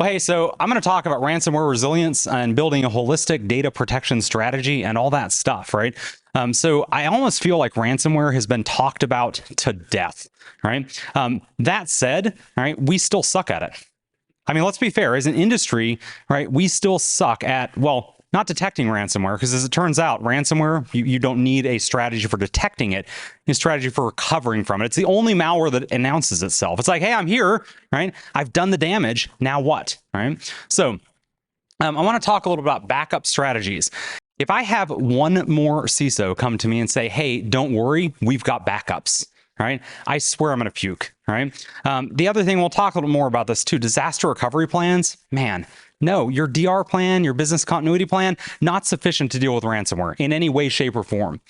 Well, hey, so I'm going to talk about ransomware resilience and building a holistic data protection strategy and all that stuff, right? So I almost feel like ransomware has been talked about to death, right? That said, all right, we still suck at it. I mean, let's be fair, as an industry, right, we still suck at, well, not detecting ransomware, because as it turns out, ransomware, you don't need a strategy for detecting it, a strategy for recovering from it. It's the only malware that announces itself. It's like, hey, I'm here, right? I've done the damage. Now what, right? So I want to talk a little about backup strategies. If I have one more CISO come to me and say, hey, don't worry, we've got backups, right? I swear I'm going to puke, right? The other thing, we'll talk a little more about this too, disaster recovery plans, man. No, your DR plan, your business continuity plan, not sufficient to deal with ransomware in any way, shape, or form.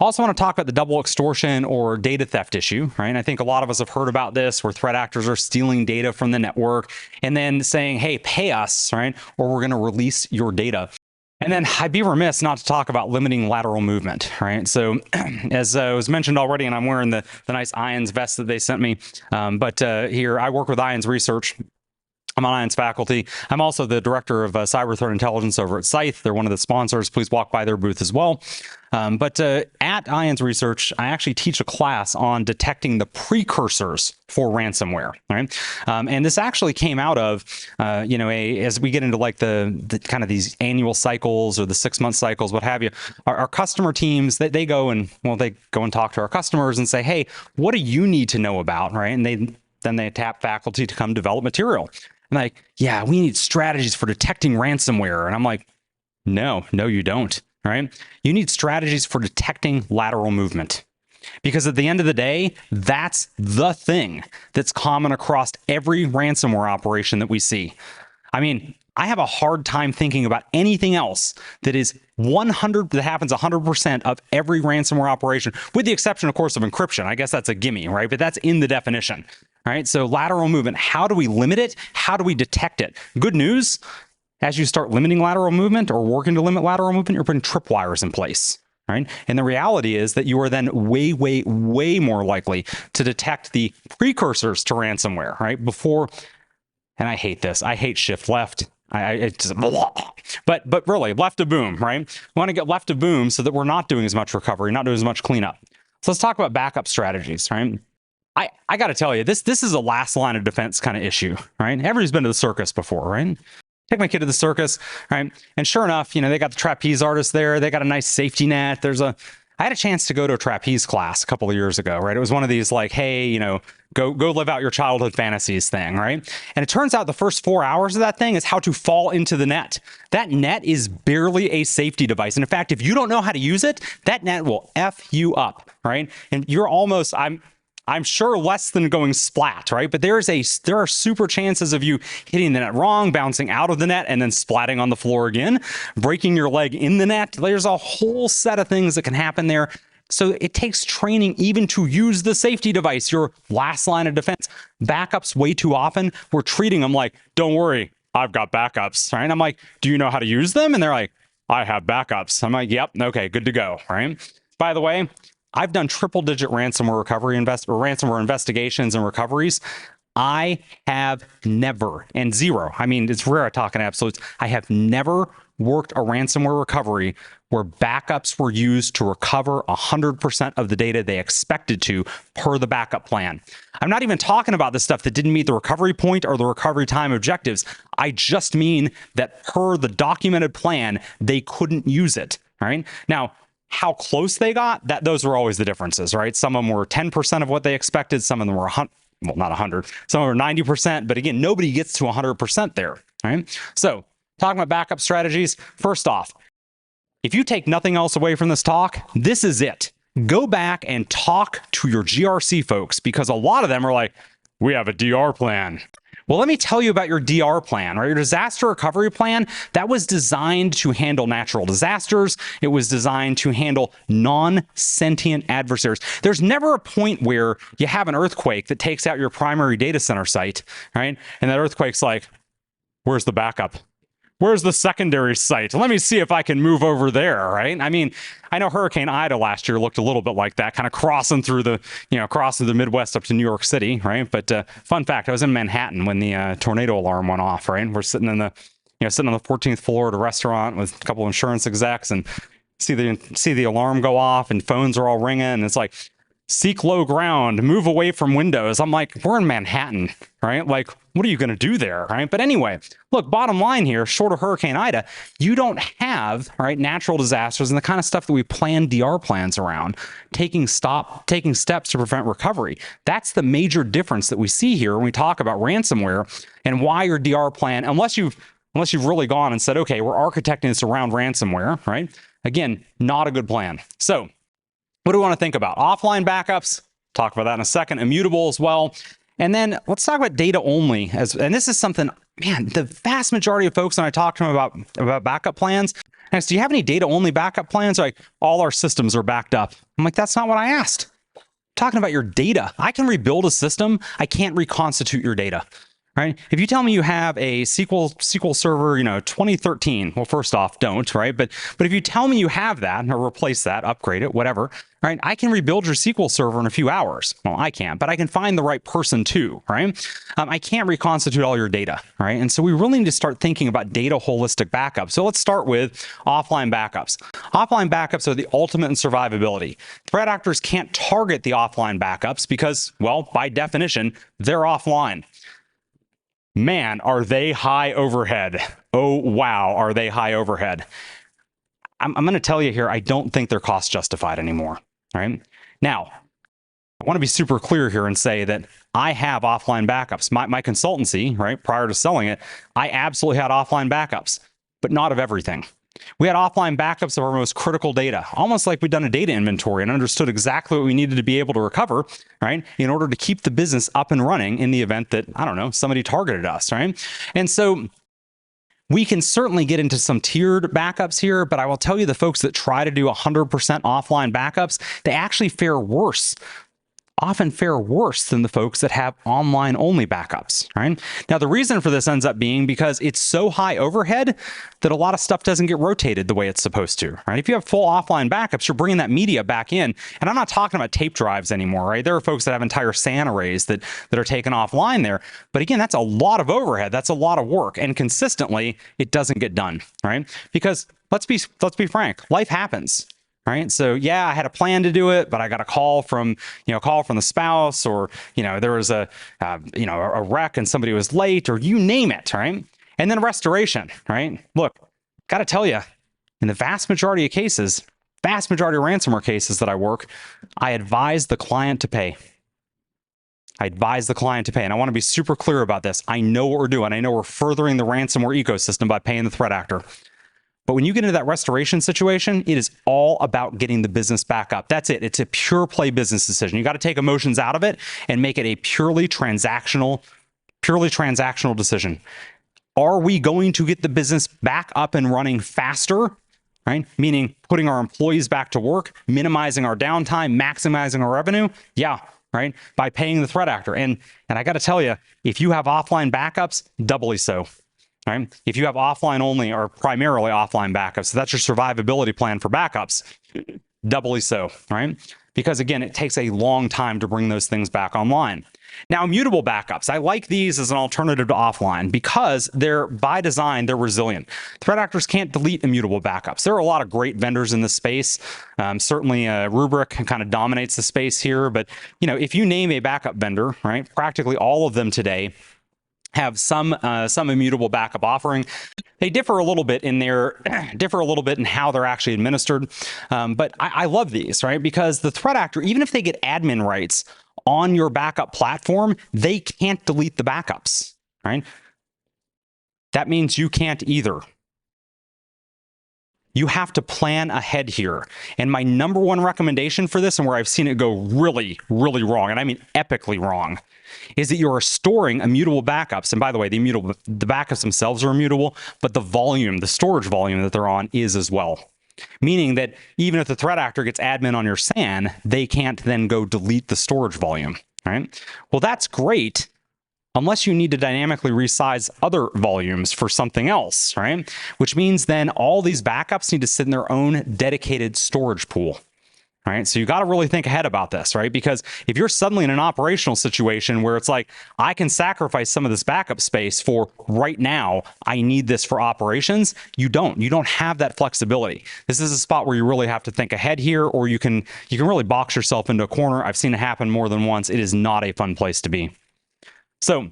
Also want to talk about the double extortion or data theft issue, right? And I think a lot of us have heard about this, where threat actors are stealing data from the network and then saying, hey, pay us, right? Or we're going to release your data. And then I'd be remiss not to talk about limiting lateral movement, right? So as was mentioned already, and I'm wearing the nice IONS vest that they sent me, but here I work with IONS Research. I'm on IONS faculty. I'm also the director of cyber threat intelligence over at SCYTHE. They're one of the sponsors. Please walk by their booth as well. But at IONS Research, I actually teach a class on detecting the precursors for ransomware. Right, and this actually came out of, as we get into like the kind of these annual cycles or the 6-month cycles, what have you. Our customer teams, they go and talk to our customers and say, hey, what do you need to know about, right? And then they tap faculty to come develop material. And like, yeah, we need strategies for detecting ransomware. And I'm like, no, you don't, right? You need strategies for detecting lateral movement. Because at the end of the day, that's the thing that's common across every ransomware operation that we see. I mean, I have a hard time thinking about anything else that is that happens 100% of every ransomware operation, with the exception, of course, of encryption. I guess that's a gimme, right? But that's in the definition, right? So lateral movement, how do we limit it? How do we detect it? Good news, as you start limiting lateral movement or working to limit lateral movement, you're putting tripwires in place, right? And the reality is that you are then way, way, way more likely to detect the precursors to ransomware, right? Before, and I hate this, I hate shift left. It's just, but really, left of boom, right? We want to get left of boom so that we're not doing as much recovery, not doing as much cleanup. So let's talk about backup strategies, right? I got to tell you, this is a last line of defense kind of issue, right? Everybody's been to the circus before, right? Take my kid to the circus, right? And sure enough, they got the trapeze artist there. They got a nice safety net. I had a chance to go to a trapeze class a couple of years ago, right? It was one of these like, hey, go live out your childhood fantasies thing, right? And it turns out the first 4 hours of that thing is how to fall into the net. That net is barely a safety device. And in fact, if you don't know how to use it, that net will F you up, right? And you're almost, I'm sure less than going splat, right? But there are super chances of you hitting the net wrong, bouncing out of the net, and then splatting on the floor again, breaking your leg in the net. There's a whole set of things that can happen there. So it takes training even to use the safety device, your last line of defense. Backups way too often, we're treating them like, don't worry, I've got backups, right? And I'm like, do you know how to use them? And they're like, I have backups. I'm like, yep, okay, good to go, right? By the way, I've done triple-digit ransomware recovery ransomware investigations and recoveries. I have never, and zero, I mean, it's rare I talk in absolutes, I have never worked a ransomware recovery where backups were used to recover 100% of the data they expected to per the backup plan. I'm not even talking about the stuff that didn't meet the recovery point or the recovery time objectives. I just mean that per the documented plan, they couldn't use it, all right? Now, how close they got, those were always the differences, right? Some of them were 10% of what they expected. Some of them were well, not 100. Some were 90%. But again, nobody gets to 100% there, right? So talking about backup strategies, first off, if you take nothing else away from this talk, this is it. Go back and talk to your GRC folks, because a lot of them are like, we have a DR plan. Well, let me tell you about your DR plan, right? Your disaster recovery plan, that was designed to handle natural disasters. It was designed to handle non-sentient adversaries. There's never a point where you have an earthquake that takes out your primary data center site, right? And that earthquake's like, where's the backup? Where's the secondary site? Let me see if I can move over there, right? I mean, I know Hurricane Ida last year looked a little bit like that, kind of crossing through the, crossing the Midwest up to New York City, right? But fun fact, I was in Manhattan when the tornado alarm went off, right? We're sitting in the, sitting on the 14th floor at a restaurant with a couple of insurance execs and see the alarm go off and phones are all ringing. And it's like, seek low ground, move away from windows. I'm like, we're in Manhattan, right? Like, what are you going to do there, right? But anyway, look, bottom line here, short of Hurricane Ida, you don't have, right, natural disasters and the kind of stuff that we plan DR plans around, taking steps to prevent recovery. That's the major difference that we see here when we talk about ransomware and why your DR plan, unless you've really gone and said, okay, we're architecting this around ransomware, right? Again, not a good plan. So what do we want to think about? Offline backups, talk about that in a second, immutable as well. And then let's talk about data only. And this is something, man, the vast majority of folks when I talk to them about backup plans, ask, do you have any data only backup plans? Like, all our systems are backed up. I'm like, that's not what I asked. I'm talking about your data. I can rebuild a system. I can't reconstitute your data. Right? If you tell me you have a SQL Server, 2013, well, first off, don't, right? But if you tell me you have that, or replace that, upgrade it, whatever, right? I can rebuild your SQL Server in a few hours. Well, I can't, but I can find the right person too, right? I can't reconstitute all your data, right? And so we really need to start thinking about data holistic backups. So let's start with offline backups. Offline backups are the ultimate in survivability. Threat actors can't target the offline backups because, well, by definition, they're offline. Man, are they high overhead? Oh, wow, are they high overhead? I'm going to tell you here, I don't think they're cost justified anymore, right? Now, I want to be super clear here and say that I have offline backups. My consultancy, right, prior to selling it, I absolutely had offline backups, but not of everything. We had offline backups of our most critical data, almost like we'd done a data inventory and understood exactly what we needed to be able to recover, right, in order to keep the business up and running in the event that, I don't know, somebody targeted us, right? And so we can certainly get into some tiered backups here, but I will tell you the folks that try to do 100% offline backups, they actually often fare worse than the folks that have online only backups, right? Now, the reason for this ends up being because it's so high overhead that a lot of stuff doesn't get rotated the way it's supposed to, right? If you have full offline backups, you're bringing that media back in. And I'm not talking about tape drives anymore, right? There are folks that have entire SAN arrays that are taken offline there. But again, that's a lot of overhead. That's a lot of work. And consistently, it doesn't get done, right? Because let's be frank, life happens. Right. So, yeah, I had a plan to do it, but I got a call from the spouse, or, there was a wreck and somebody was late, or you name it. Right. And then restoration. Right. Look, got to tell you, in the vast majority of ransomware cases that I work, I advise the client to pay. And I want to be super clear about this. I know what we're doing. I know we're furthering the ransomware ecosystem by paying the threat actor. But when you get into that restoration situation, it is all about getting the business back up. That's it. It's a pure play business decision. You got to take emotions out of it and make it a purely transactional decision. Are we going to get the business back up and running faster? Right? Meaning putting our employees back to work, minimizing our downtime, maximizing our revenue. Yeah. Right? By paying the threat actor. And I got to tell you, if you have offline backups, doubly so. Right? If you have offline only or primarily offline backups, so that's your survivability plan for backups, doubly so, right? Because again, it takes a long time to bring those things back online. Now, immutable backups, I like these as an alternative to offline because they're, by design, they're resilient. Threat actors can't delete immutable backups. There are a lot of great vendors in this space. Certainly, Rubrik kind of dominates the space here. But if you name a backup vendor, right, practically all of them today have some immutable backup offering. They differ a little bit in how they're actually administered. But I love these, right? Because the threat actor, even if they get admin rights on your backup platform, they can't delete the backups, right? That means you can't either. You have to plan ahead here. And my number one recommendation for this, and where I've seen it go really, really wrong, and I mean epically wrong, is that you're storing immutable backups. And by the way, the backups themselves are immutable, but the storage volume that they're on is as well. Meaning that even if the threat actor gets admin on your SAN, they can't then go delete the storage volume, right? Well, that's great unless you need to dynamically resize other volumes for something else, right? Which means then all these backups need to sit in their own dedicated storage pool. Right. So you got to really think ahead about this, right? Because if you're suddenly in an operational situation where it's like, I can sacrifice some of this backup space for right now, I need this for operations. You don't have that flexibility. This is a spot where you really have to think ahead here, or you can really box yourself into a corner. I've seen it happen more than once. It is not a fun place to be. So I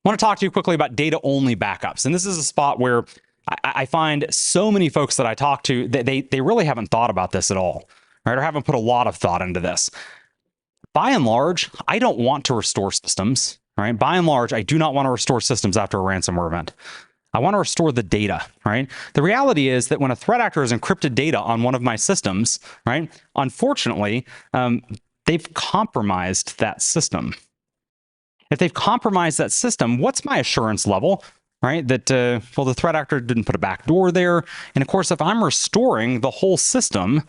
want to talk to you quickly about data only backups. And this is a spot where I find so many folks that I talk to, they really haven't thought about this at all. Right, or haven't put a lot of thought into this. By and large, I don't want to restore systems. Right, by and large, I do not want to restore systems after a ransomware event. I want to restore the data. Right, the reality is that when a threat actor has encrypted data on one of my systems, right, unfortunately, they've compromised that system. If they've compromised that system, what's my assurance level? Right, that well, the threat actor didn't put a backdoor there, and of course, if I'm restoring the whole system,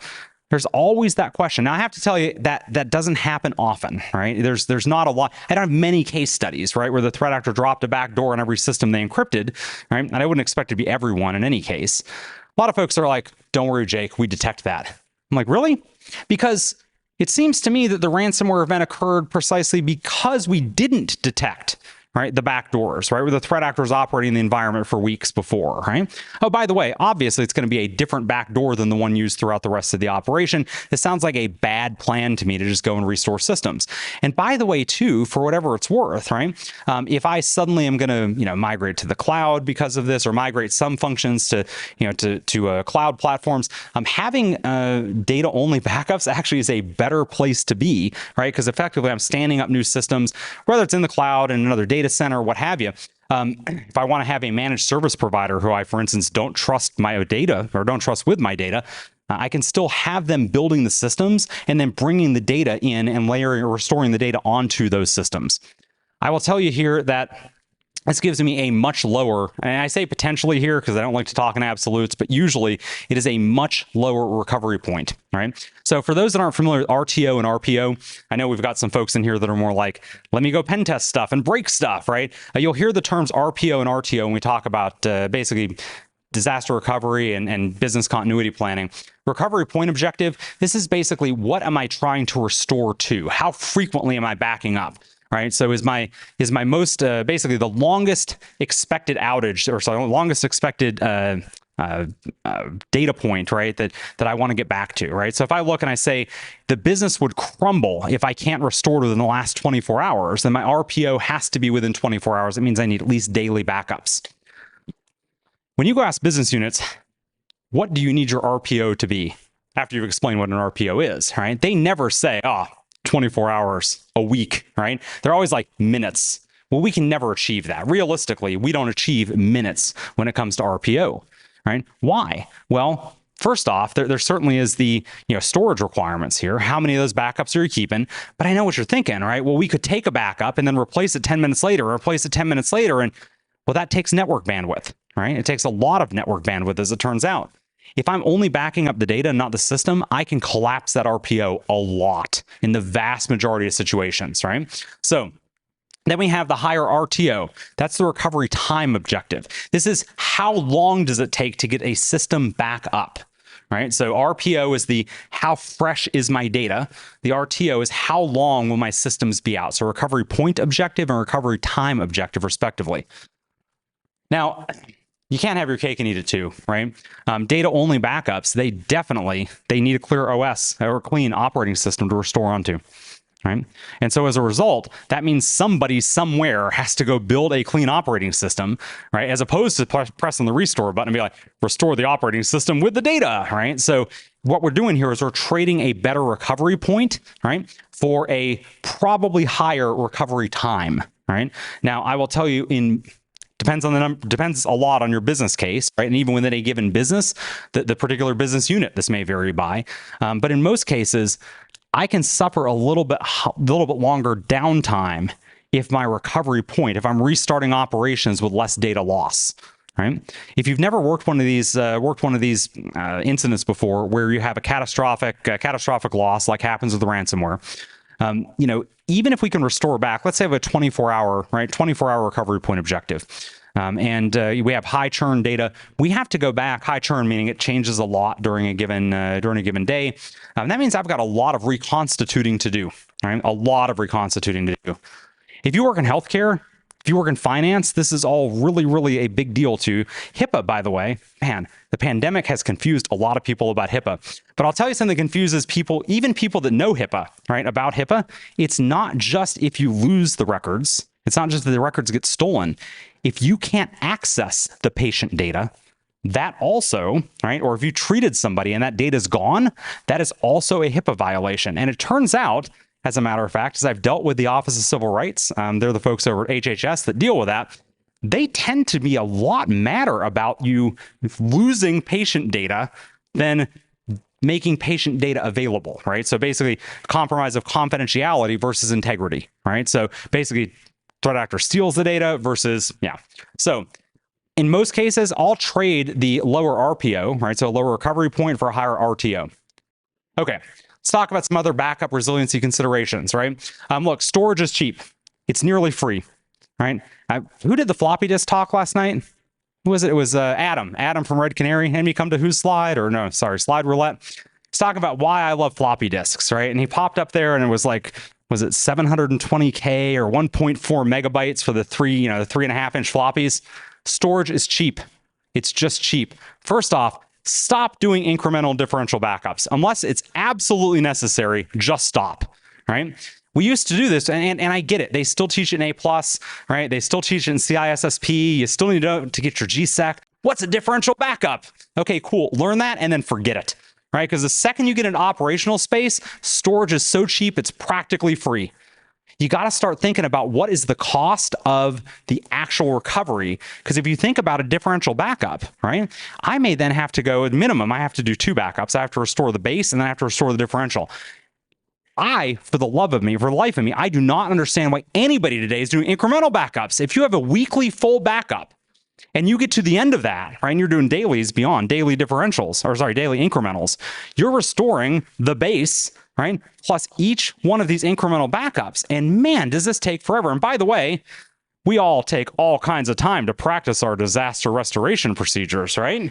there's always that question. Now, I have to tell you that doesn't happen often, right? There's not a lot. I don't have many case studies, right, where the threat actor dropped a backdoor on every system they encrypted, right? And I wouldn't expect it to be everyone in any case. A lot of folks are like, don't worry, Jake, we detect that. I'm like, really? Because it seems to me that the ransomware event occurred precisely because we didn't detect, right, the backdoors, right, where the threat actor is operating in the environment for weeks before, right? Oh, by the way, obviously it's going to be a different backdoor than the one used throughout the rest of the operation. This sounds like a bad plan to me to just go and restore systems. And by the way, too, for whatever it's worth, right, if I suddenly am going to, migrate to the cloud because of this, or migrate some functions to, to cloud platforms, having data only backups actually is a better place to be, right? Because effectively I'm standing up new systems, whether it's in the cloud and another data center, what have you. If I want to have a managed service provider who I, for instance, don't trust my data or don't trust with my data, I can still have them building the systems and then bringing the data in and layering or restoring the data onto those systems. I will tell you here that this gives me a much lower, and I say potentially here because I don't like to talk in absolutes, but usually it is a much lower recovery point, right? So for those that aren't familiar with RTO and Rpo, I know we've got some folks in here that are more like, let me go pen test stuff and break stuff, right? You'll hear the terms Rpo and Rto when we talk about basically disaster recovery and business continuity planning. Recovery point objective, this is basically what am I trying to restore to? How frequently am I backing up? Right. So is my most basically the longest expected outage, or sorry, longest expected data point, right, that I want to get back to, right? So if I look and I say the business would crumble if I can't restore within the last 24 hours, then my RPO has to be within 24 hours. It means I need at least daily backups. When you go ask business units, what do you need your RPO to be? After you've explained what an RPO is, right? They never say, 24 hours a week, right? They're always like minutes. Well, we can never achieve that. Realistically, we don't achieve minutes when it comes to RPO, right? Why? Well, first off, there certainly is the storage requirements here. How many of those backups are you keeping? But I know what you're thinking, right? Well, we could take a backup and then replace it 10 minutes later, or replace it 10 minutes later. And well, that takes network bandwidth, right? It takes a lot of network bandwidth, as it turns out. If I'm only backing up the data and not the system, I can collapse that RPO a lot in the vast majority of situations, right? So then we have the higher RTO. That's the recovery time objective. This is how long does it take to get a system back up, right? So RPO is the how fresh is my data. The RTO is how long will my systems be out. So recovery point objective and recovery time objective, respectively. Now, you can't have your cake and eat it too, right? Data only backups, they need a clear OS or a clean operating system to restore onto, right? And so as a result, that means somebody somewhere has to go build a clean operating system, right? As opposed to pressing the restore button and be like, restore the operating system with the data, right? So what we're doing here is we're trading a better recovery point, right, for a probably higher recovery time, right? Now, I will tell you depends a lot on your business case, right? And even within a given business, the particular business unit, this may vary by. But in most cases, I can suffer a little bit longer downtime if my recovery point, if I'm restarting operations with less data loss, right? If you've never worked one of these incidents before, where you have a catastrophic loss, like happens with the ransomware, even if we can restore back, let's say we have a 24-hour, right, 24-hour recovery point objective, and we have high churn data, we have to go back. High churn meaning it changes a lot during a given day. That means I've got a lot of reconstituting to do, right? A lot of reconstituting to do. If you work in healthcare, if you work in finance, this is all really, really a big deal to HIPAA, by the way. Man, the pandemic has confused a lot of people about HIPAA. But I'll tell you something that confuses people, even people that know HIPAA, right, about HIPAA. It's not just if you lose the records. It's not just that the records get stolen. If you can't access the patient data, that also, right, or if you treated somebody and that data is gone, that is also a HIPAA violation. And it turns out, as a matter of fact, as I've dealt with the Office of Civil Rights, they're the folks over at HHS that deal with that, they tend to be a lot madder about you losing patient data than making patient data available, right? So basically, compromise of confidentiality versus integrity, right? So basically, threat actor steals the data versus, yeah. So in most cases, I'll trade the lower RPO, right? So a lower recovery point for a higher RTO. Okay, let's talk about some other backup resiliency considerations, right? Look, storage is cheap. It's nearly free, right? Who did the floppy disk talk last night? Who was it? It was Adam. Adam from Red Canary. Had me come to whose slide? Or no, sorry, Slide Roulette. He's talking about why I love floppy disks, right? And he popped up there and it was like, was it 720K or 1.4 megabytes for the 3.5-inch floppies? Storage is cheap. It's just cheap. First off, stop doing incremental differential backups. Unless it's absolutely necessary, just stop, right? We used to do this, and I get it. They still teach it in A+, right? They still teach it in CISSP. You still need to get your GSEC. What's a differential backup? Okay, cool. Learn that and then forget it, right? Because the second you get into operational space, storage is so cheap, it's practically free. You got to start thinking about what is the cost of the actual recovery. Because if you think about a differential backup, right, I may then have to go at minimum, I have to do 2 backups. I have to restore the base and then I have to restore the differential. For the love of me, for the life of me, I do not understand why anybody today is doing incremental backups. If you have a weekly full backup and you get to the end of that, right, and you're doing dailies beyond daily differentials, or sorry, daily incrementals, you're restoring the base, right, plus each one of these incremental backups. And man, does this take forever. And by the way, we all take all kinds of time to practice our disaster restoration procedures, right?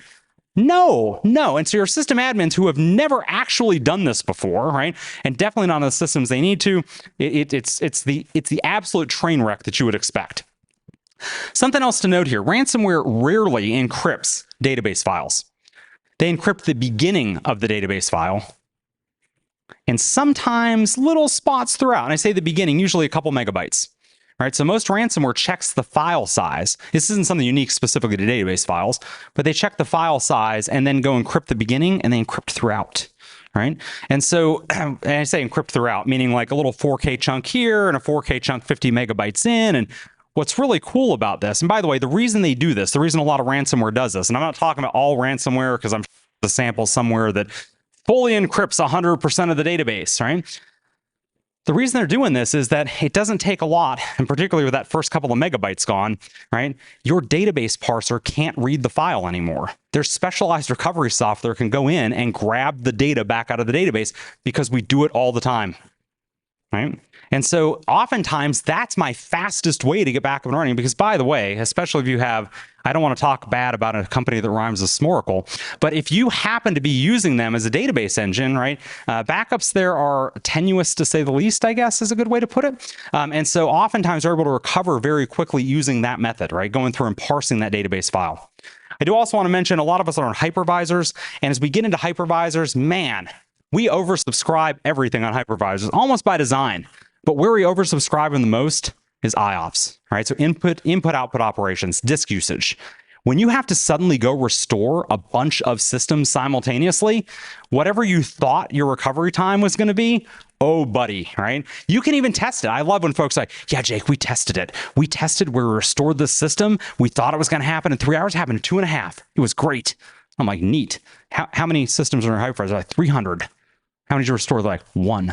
No. And so your system admins who have never actually done this before, right, and definitely not on the systems they need to, it's the absolute train wreck that you would expect. Something else to note here, ransomware rarely encrypts database files. They encrypt the beginning of the database file and sometimes little spots throughout. And I say the beginning, usually a couple megabytes. Right, so most ransomware checks the file size. This isn't something unique specifically to database files, but they check the file size and then go encrypt the beginning and they encrypt throughout, right? And so, and I say encrypt throughout, meaning like a little 4K chunk here and a 4K chunk 50 megabytes in. And what's really cool about this, and by the way, the reason they do this, the reason a lot of ransomware does this, and I'm not talking about all ransomware because I'm the sample somewhere that fully encrypts 100% of the database, right? The reason they're doing this is that it doesn't take a lot, and particularly with that first couple of megabytes gone, right? Your database parser can't read the file anymore. There's specialized recovery software that can go in and grab the data back out of the database because we do it all the time, right? And so oftentimes that's my fastest way to get back up and running because, by the way, especially if you have, I don't want to talk bad about a company that rhymes with Smoracle, but if you happen to be using them as a database engine, right, backups there are tenuous to say the least, I guess is a good way to put it. And so oftentimes they're able to recover very quickly using that method, right, going through and parsing that database file. I do also want to mention a lot of us are on hypervisors, and as we get into hypervisors, man, we oversubscribe everything on hypervisors, almost by design. But where we oversubscribe them the most is IOPS, right? So input-output operations, disk usage. When you have to suddenly go restore a bunch of systems simultaneously, whatever you thought your recovery time was going to be, oh, buddy, right? You can even test it. I love when folks are like, yeah, Jake, we tested it. We tested where we restored the system. We thought it was going to happen in 3 hours. It happened in 2.5. It was great. I'm like, neat. How many systems are in your hypervisor? They're like 300. How many did you restore? They're like 1.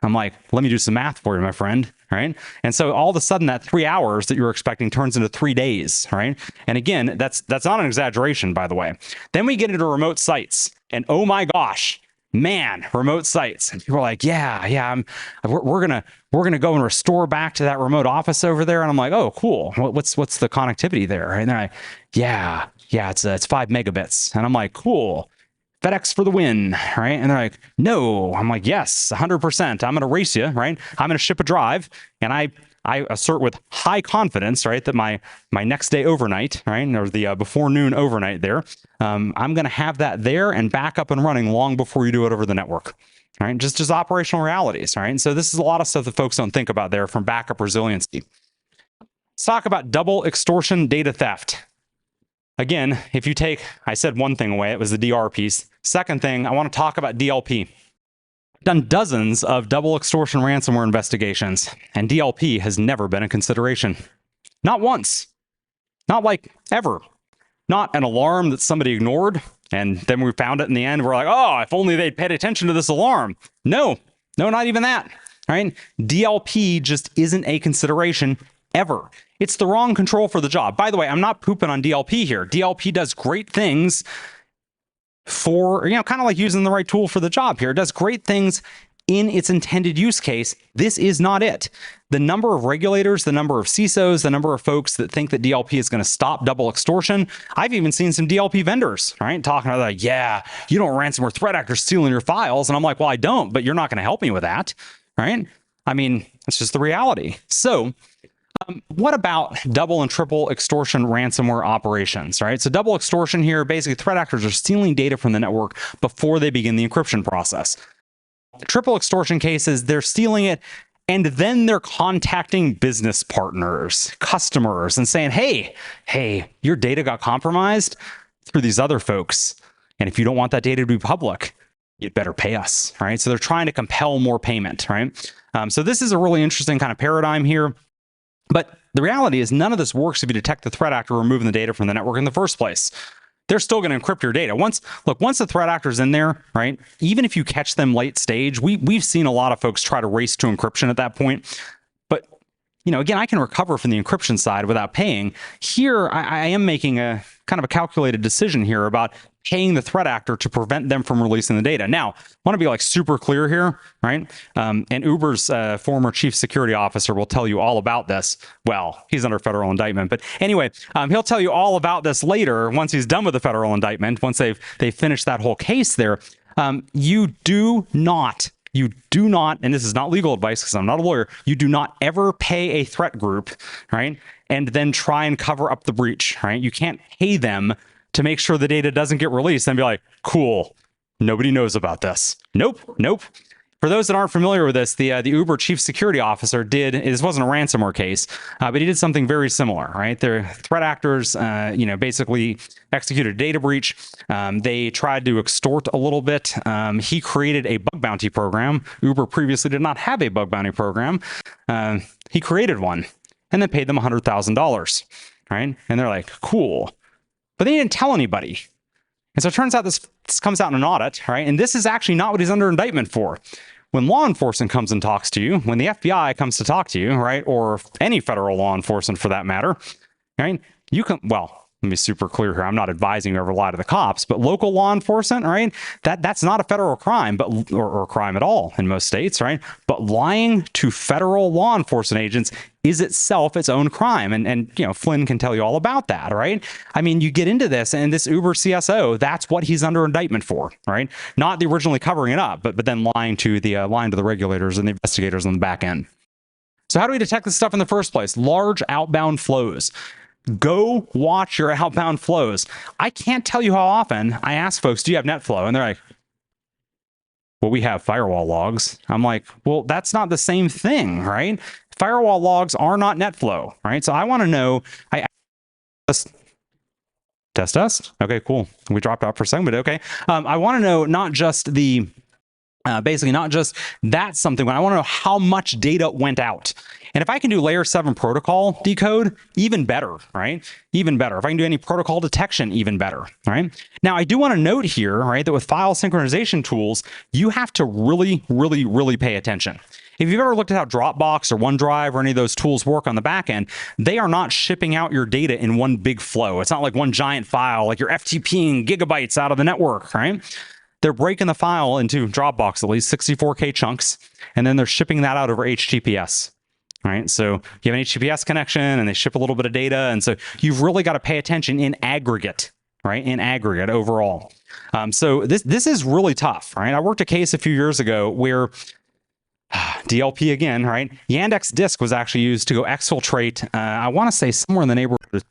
I'm like, let me do some math for you, my friend, right? And so all of a sudden that 3 hours that you were expecting turns into 3 days, right? And again, that's not an exaggeration, by the way. Then we get into remote sites, and oh my gosh, man, remote sites. And people are like, yeah, we're gonna go and restore back to that remote office over there. And I'm like, oh, cool. What's the connectivity there? And they're like, yeah, it's 5 megabits. And I'm like, cool. FedEx for the win, right? And they're like, no. I'm like, yes, 100%. I'm going to race you, right? I'm going to ship a drive, and I assert with high confidence, right, that my next day overnight, right, or the before noon overnight there, I'm going to have that there and back up and running long before you do it over the network, right? Just operational realities, right? And so this is a lot of stuff that folks don't think about there from backup resiliency. Let's talk about double extortion data theft. Again, if you take, I said one thing away, it was the DR piece. Second thing, I want to talk about DLP. I've done dozens of double extortion ransomware investigations, and DLP has never been a consideration. Not once. Not like ever. Not an alarm that somebody ignored, and then we found it in the end. We're like, oh, if only they'd paid attention to this alarm. No, not even that, right? DLP just isn't a consideration ever. It's the wrong control for the job. By the way, I'm not pooping on DLP here. DLP does great things for, kind of like using the right tool for the job here. It does great things in its intended use case. This is not it. The number of regulators, the number of CISOs, the number of folks that think that DLP is going to stop double extortion. I've even seen some DLP vendors, right, talking about like, yeah, you don't want ransomware threat actors stealing your files. And I'm like, well, I don't, but you're not going to help me with that, right? I mean, it's just the reality. So what about double and triple extortion ransomware operations, right? So double extortion here, basically threat actors are stealing data from the network before they begin the encryption process. Triple extortion cases, they're stealing it, and then they're contacting business partners, customers, and saying, hey, your data got compromised through these other folks. And if you don't want that data to be public, you'd better pay us, right? So they're trying to compel more payment, right? So this is a really interesting kind of paradigm here. But the reality is none of this works if you detect the threat actor removing the data from the network in the first place. They're still going to encrypt your data. Once the threat actor's in there, right? Even if you catch them late stage, we've seen a lot of folks try to race to encryption at that point. But, again, I can recover from the encryption side without paying. Here, I am making a kind of a calculated decision here about paying the threat actor to prevent them from releasing the data. Now, I want to be like super clear here, right? And Uber's former chief security officer will tell you all about this. Well, he's under federal indictment, but anyway, he'll tell you all about this later once he's done with the federal indictment, once they've finished that whole case there. You do not, and this is not legal advice because I'm not a lawyer, you do not ever pay a threat group, right? And then try and cover up the breach, right? You can't pay them to make sure the data doesn't get released and be like, cool, nobody knows about this. Nope. For those that aren't familiar with this, the Uber chief security officer this wasn't a ransomware case, but he did something very similar, right? Their threat actors, basically executed a data breach. They tried to extort a little bit. He created a bug bounty program. Uber previously did not have a bug bounty program. He created one and then paid them $100,000, right? And they're like, cool. But they didn't tell anybody. And so it turns out this comes out in an audit, right? And this is actually not what he's under indictment for. When law enforcement comes and talks to you, when the FBI comes to talk to you, right? Or any federal law enforcement for that matter, right? You can, well, let me be super clear here. I'm not advising you ever lie to the cops, but local law enforcement, right? That's not a federal crime, but or crime at all in most states, right? But lying to federal law enforcement agents is itself its own crime. And Flynn can tell you all about that, right? I mean, you get into this and this Uber CSO, that's what he's under indictment for, right? Not the originally covering it up, but then lying to the regulators and the investigators on the back end. So how do we detect this stuff in the first place? Large outbound flows. Go watch your outbound flows. I can't tell you how often I ask folks, do you have NetFlow? And they're like, well, we have firewall logs. I'm like, well, that's not the same thing, right? Firewall logs are not NetFlow, right? So I want to know, test. Okay, cool. We dropped out for a second, but okay. I want to know not just the, basically not just that's something, but I want to know how much data went out. And if I can do layer 7 protocol decode, even better, right? Even better. If I can do any protocol detection, even better, right? Now, I do want to note here, right, that with file synchronization tools, you have to really, really, really pay attention. If you've ever looked at how Dropbox or OneDrive or any of those tools work on the back end, they are not shipping out your data in one big flow. It's not like one giant file, like you're FTPing gigabytes out of the network, right? they're breaking the file into Dropbox, at least 64K chunks, and then they're shipping that out over HTTPS. Right, so you have an HTTPS connection and they ship a little bit of data. And so you've really got to pay attention in aggregate, right? In aggregate overall. So this is really tough, right? I worked a case a few years ago where DLP again, right? Yandex disk was actually used to go exfiltrate, I want to say somewhere in the neighborhood of,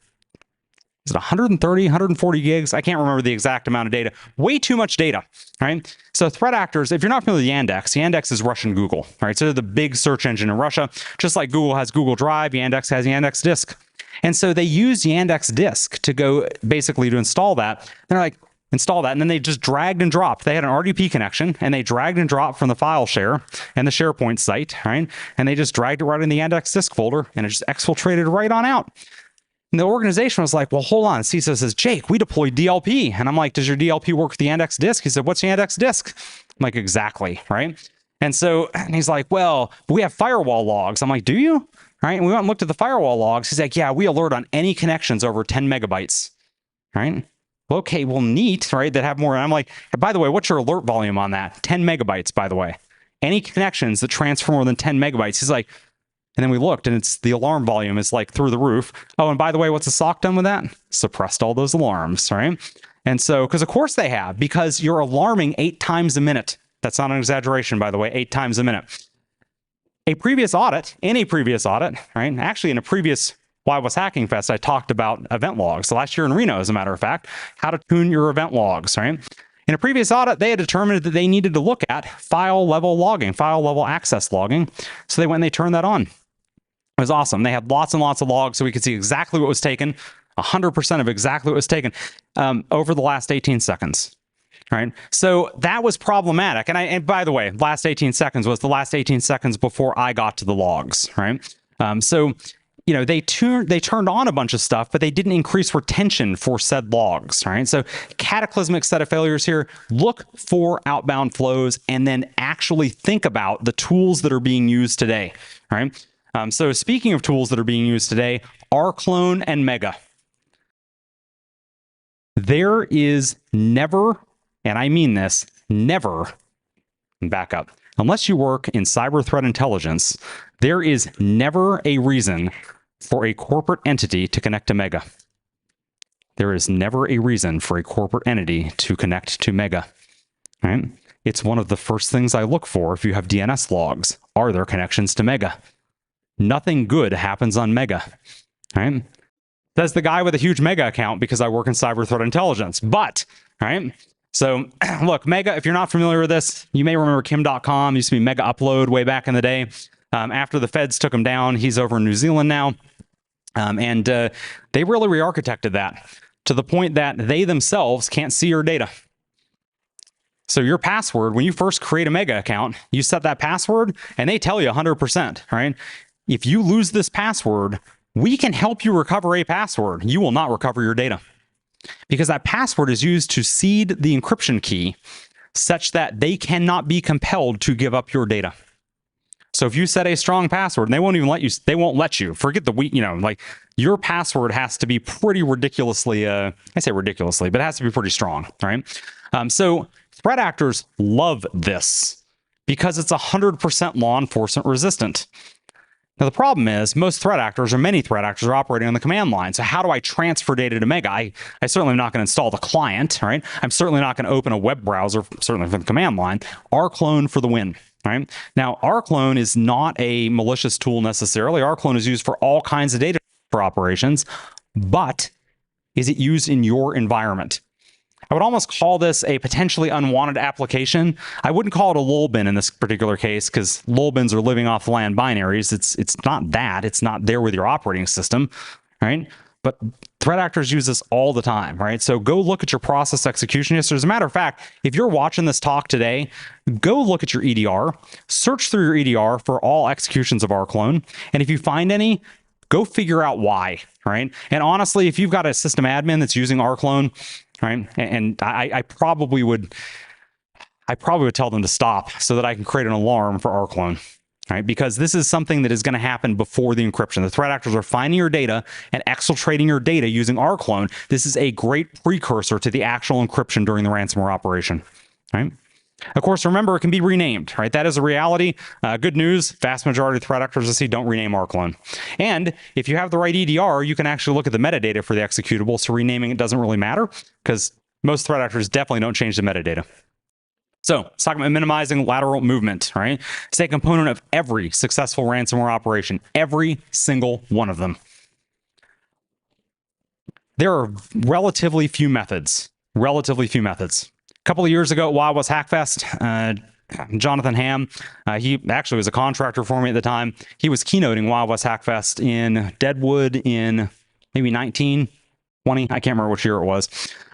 is it 130, 140 gigs? I can't remember the exact amount of data. Way too much data, right? So threat actors, if you're not familiar with Yandex is Russian Google, right? So they're the big search engine in Russia. Just like Google has Google Drive, Yandex has Yandex Disk. And so they use Yandex Disk to go basically to install that. They're like, install that. And then they just dragged and dropped. They had an RDP connection and they dragged and dropped from the file share and the SharePoint site, right? And they just dragged it right in the Yandex Disk folder and it just exfiltrated right on out. And the organization was like, well, hold on. CISO says, Jake, we deployed DLP. And I'm like, does your DLP work with the Yandex Disk? He said, what's Yandex Disk? I'm like, exactly, right? And so and he's like, well, we have firewall logs. I'm like, do you? Right? And we went and looked at the firewall logs. He's like, yeah, we alert on any connections over 10 megabytes, right? Well, okay, well, neat, right? That have more. And I'm like, by the way, what's your alert volume on that? 10 megabytes, by the way. Any connections that transfer more than 10 megabytes. He's like, and then we looked and it's the alarm volume is like through the roof. Oh, and by the way, what's the SOC done with that? Suppressed all those alarms, right? And so, because of course they have, because you're alarming 8 times a minute. That's not an exaggeration, by the way, 8 times a minute. In a previous audit, right? Actually, in a previous Why Was Hacking Fest, I talked about event logs. So last year in Reno, as a matter of fact, how to tune your event logs, right? In a previous audit, they had determined that they needed to look at file level logging, file level access logging. So they went and they turned that on. It was awesome. They had lots and lots of logs so we could see exactly what was taken, 100% of exactly what was taken over the last 18 seconds. Right. So that was problematic. And by the way, last 18 seconds was the last 18 seconds before I got to the logs. Right. So, you know, they turned on a bunch of stuff, but they didn't increase retention for said logs. Right. So cataclysmic set of failures here. Look for outbound flows and then actually think about the tools that are being used today. Right. So speaking of tools that are being used today, Rclone and Mega. There is never, and I mean this, never, back up, unless you work in cyber threat intelligence, there is never a reason for a corporate entity to connect to Mega. There is never a reason for a corporate entity to connect to Mega. Right? It's one of the first things I look for if you have DNS logs. Are there connections to Mega? Nothing good happens on Mega. Right? Says the guy with a huge Mega account because I work in cyber threat intelligence. But, right? So look, Mega, if you're not familiar with this, you may remember Kim.com used to be Mega Upload way back in the day. After the feds took him down, he's over in New Zealand now. And they really re-architected that to the point that they themselves can't see your data. So your password, when you first create a Mega account, you set that password and they tell you 100%, right? If you lose this password, we can help you recover a password. You will not recover your data. Because that password is used to seed the encryption key such that they cannot be compelled to give up your data. So if you set a strong password and they won't even let you, forget the weak, like your password has to be pretty ridiculously, I say ridiculously, but it has to be pretty strong, right? So threat actors love this because it's 100% law enforcement resistant. Now, the problem is most threat actors, or many threat actors, are operating on the command line. So how do I transfer data to Mega? I certainly am not going to install the client, right? I'm certainly not going to open a web browser, certainly from the command line. Rclone for the win, right? Now, Rclone is not a malicious tool necessarily. Rclone is used for all kinds of data for operations, but is it used in your environment? I would almost call this a potentially unwanted application. I wouldn't call it a lull bin in this particular case because lull bins are living off the land binaries. It's not that. It's not there with your operating system, right? But threat actors use this all the time, right? So go look at your process execution history. As a matter of fact, if you're watching this talk today, go look at your EDR, search through your EDR for all executions of Rclone. And if you find any, go figure out why, right? And honestly, if you've got a system admin that's using Rclone, right, and I probably would tell them to stop so that I can create an alarm for Rclone, right? Because this is something that is going to happen before the encryption. The threat actors are finding your data and exfiltrating your data using Rclone. This is a great precursor to the actual encryption during the ransomware operation. right? Of course, remember, it can be renamed, right? That is a reality. Good news, vast majority of threat actors I see don't rename Rclone. And if you have the right EDR, you can actually look at the metadata for the executable, so renaming it doesn't really matter because most threat actors definitely don't change the metadata. So let's talk about minimizing lateral movement, right? It's a component of every successful ransomware operation, every single one of them. There are relatively few methods. A couple of years ago at WWHF Hackfest, Jonathan Ham, he actually was a contractor for me at the time. He was keynoting WWHF Hackfest in Deadwood in maybe 1920. I can't remember which year it was.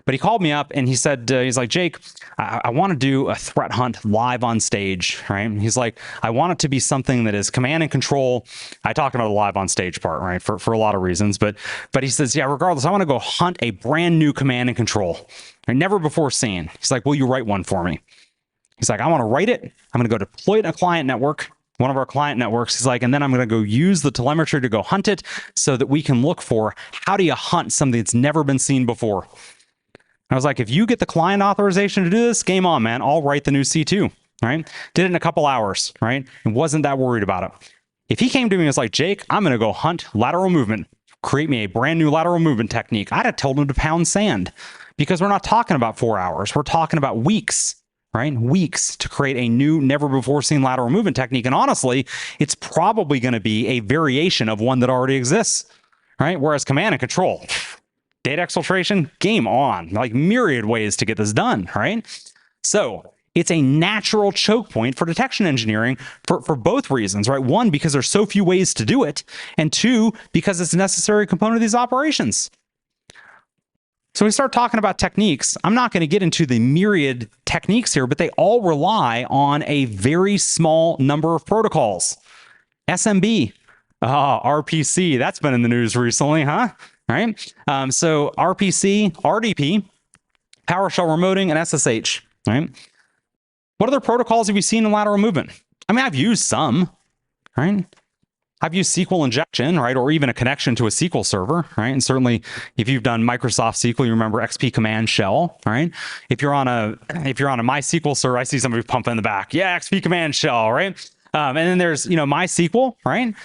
But he called me up and he said, he's like, Jake, I want to do a threat hunt live on stage, right? He's like, I want it to be something that is command and control. I talked about the live on stage part, right? For a lot of reasons. But he says, yeah, regardless, I want to go hunt a brand new command and control. Never before seen. He's like, will you write one for me? He's like, I want to write it. I'm going to go deploy it in a client network, one of our client networks. He's like, and then I'm going to go use the telemetry to go hunt it so that we can look for how do you hunt something that's never been seen before. I was like, if you get the client authorization to do this, game on, man. I'll write the new C2, right? Did it in a couple hours, right? And wasn't that worried about it. If he came to me and was like, Jake, I'm going to go hunt lateral movement, create me a brand new lateral movement technique, I'd have told him to pound sand because we're not talking about 4 hours. We're talking about weeks, right? Weeks to create a new, never before seen lateral movement technique. And honestly, it's probably going to be a variation of one that already exists, right? Whereas command and control, data exfiltration, game on, like myriad ways to get this done, right? So it's a natural choke point for detection engineering for both reasons, right? One, because there's so few ways to do it, and two, because it's a necessary component of these operations. So we start talking about techniques. I'm not going to get into the myriad techniques here, but they all rely on a very small number of protocols. SMB, RPC, that's been in the news recently, huh? Right? So RPC, RDP, PowerShell remoting, and SSH, right? What other protocols have you seen in lateral movement? I mean, I've used some, right? I've used SQL injection, right? Or even a connection to a SQL server, right? And certainly if you've done Microsoft SQL, you remember XP command shell, right? If you're on a MySQL server, I see somebody pumping in the back. Yeah, XP command shell, right? And then there's, MySQL, right?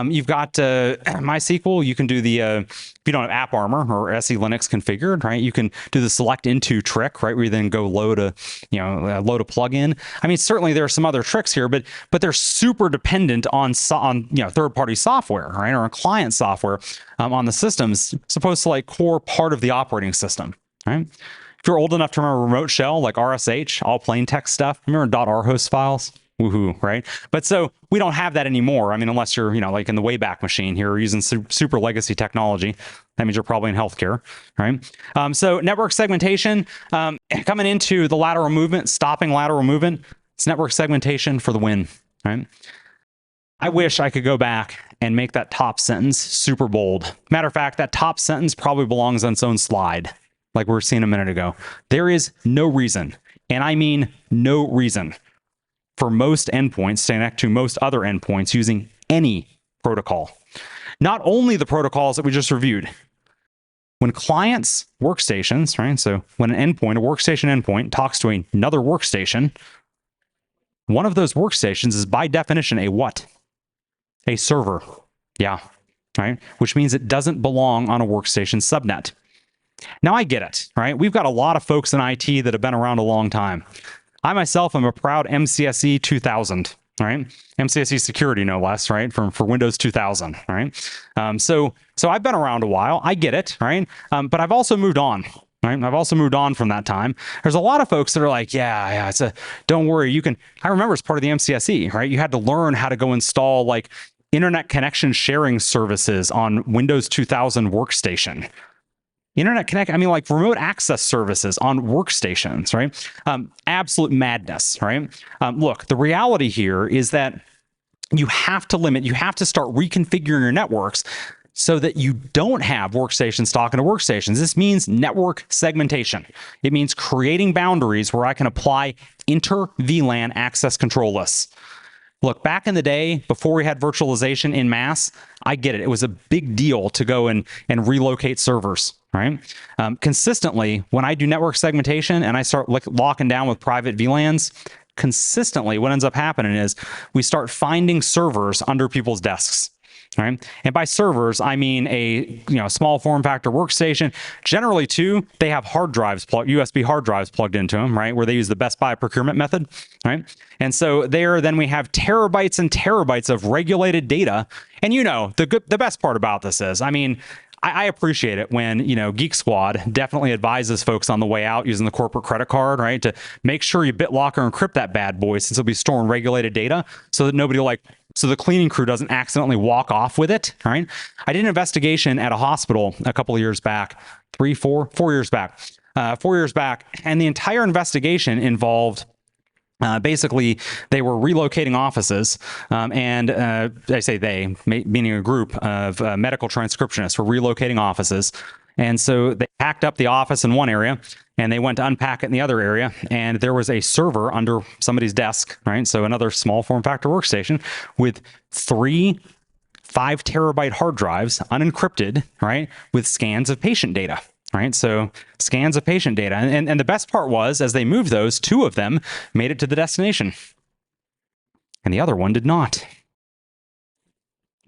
You've got MySQL. You can do the, if you don't have AppArmor or SE Linux configured, right? You can do the select into trick, right? Where you then go load a plugin. I mean, certainly there are some other tricks here, but they're super dependent on third-party software, right? Or on client software on the systems, supposed to like core part of the operating system, right? If you're old enough to remember remote shell, like RSH, all plain text stuff, remember .rhost files? Woohoo, right? But so we don't have that anymore. I mean, unless you're, like in the Wayback Machine here, using super legacy technology. That means you're probably in healthcare, right? So network segmentation, coming into the lateral movement, stopping lateral movement, it's network segmentation for the win, right? I wish I could go back and make that top sentence super bold. Matter of fact, that top sentence probably belongs on its own slide, like we were seeing a minute ago. There is no reason, and I mean no reason, for most endpoints to connect to most other endpoints using any protocol. Not only the protocols that we just reviewed. When clients, workstations, right? So when a workstation endpoint talks to another workstation, one of those workstations is by definition a what? A server. Yeah, right? Which means it doesn't belong on a workstation subnet. Now I get it, right? We've got a lot of folks in IT that have been around a long time. I myself am a proud MCSE 2000, right? MCSE security, no less, right? For Windows 2000, right? So I've been around a while. I get it, right? But I've also moved on, right? I've also moved on from that time. There's a lot of folks that are like, yeah, don't worry, you can. I remember as part of the MCSE, right? You had to learn how to go install like internet connection sharing services on Windows 2000 workstation. Internet connect, I mean, like remote access services on workstations, right? Absolute madness, right? Look, the reality here is that you have to start reconfiguring your networks so that you don't have workstations talking to workstations. This means network segmentation. It means creating boundaries where I can apply inter-VLAN access control lists. Look, back in the day, before we had virtualization in mass, I get it. It was a big deal to go and relocate servers, right? Consistently, when I do network segmentation and I start locking down with private VLANs, consistently what ends up happening is we start finding servers under people's desks. Right. And by servers, I mean a small form factor workstation. Generally, too, they have hard drives, USB hard drives plugged into them, right, where they use the Best Buy procurement method. Right. And so then we have terabytes and terabytes of regulated data. And the best part about this is, I appreciate it when, Geek Squad definitely advises folks on the way out using the corporate credit card, right, to make sure you BitLocker and encrypt that bad boy, since it'll be storing regulated data so that so the cleaning crew doesn't accidentally walk off with it, right? I did an investigation at a hospital a couple of years back, 4 years back, and the entire investigation involved basically, they were relocating offices, and I say they, meaning a group of medical transcriptionists were relocating offices. And so they packed up the office in one area, and they went to unpack it in the other area, and there was a server under somebody's desk, right? So another small form factor workstation with 3 5-terabyte hard drives, unencrypted, right, with scans of patient data. Right, so scans of patient data. And the best part was, as they moved those, 2 of them made it to the destination. And the other one did not.